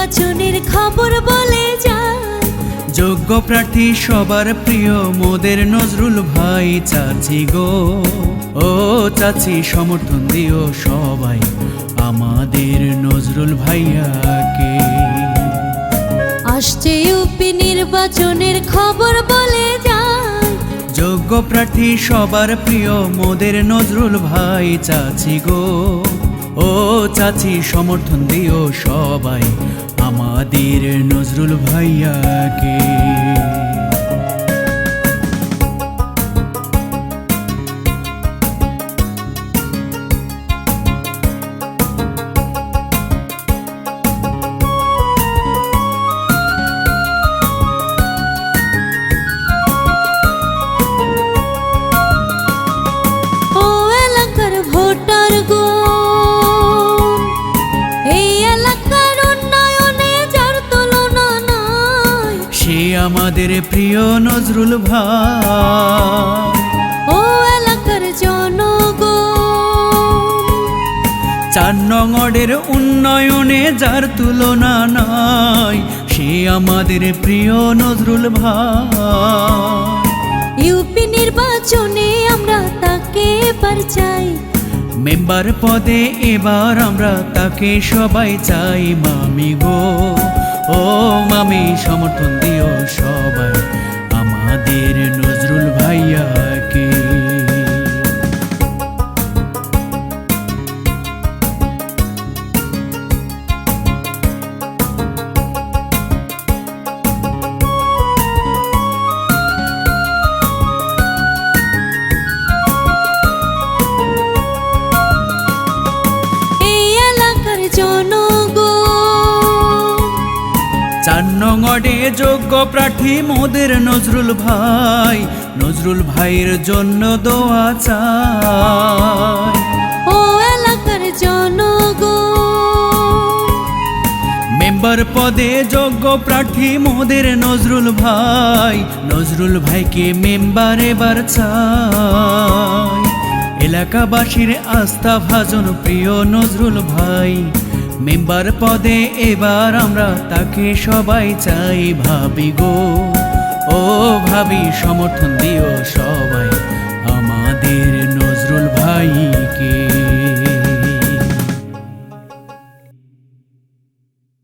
নির্বাচনের খবর বলে যায়। যোগ্য প্রার্থী সবার প্রিয় মোদের নজরুল ভাই চাচি গো, ও চাচি সমর্থন দিও সবাই আমাদের নজরুল ভাইয়াকে। আসছে ইউপি নির্বাচনের খবর বলে যায়। যোগ্য প্রার্থী সবার প্রিয় মোদের নজরুল ভাই চাচি গো, ও চাচি সমর্থন দিও সবাই আমাদের নজরুল ভাইয়াকে। ও এলাকার ভোটার গো, এই এলাকার উন্নয়নে যার তুলনা নাই, সে আমাদের প্রিয় নজরুল ভাই। ও এলাকার জনগণ, ৪ নং ওয়ার্ডের উন্নয়নে যার তুলনা নাই, সে আমাদের প্রিয় নজরুল ভাই। ইউপি নির্বাচনে আমরা তাকে এবার চাই, মেম্বার পদে এবার আমরা তাকে সবাই চাই মামি গো, ও মামি সমর্থন দিও সবাই আমাদের নজরুল ভাইয়াকে। এই এলাকার জনগণ, ৪ নং ওয়ার্ডে যোগ্য প্রার্থী মোদের নজরুল ভাই, নজরুল ভাইয়ের জন্য দোয়া চাই। ও এলাকার জনগণ, মেম্বার পদে যোগ্য প্রার্থী মোদের নজরুল ভাই, নজরুল ভাইকে মেম্বার এবার চাই। এলাকাবাসীর আস্থা ভাজন প্রিয় নজরুল ভাই, মেম্বার পদে এবার আমরা তাকে সবাই চাই ভাবি গো, ও ভাবি সমর্থন দিও সবাই।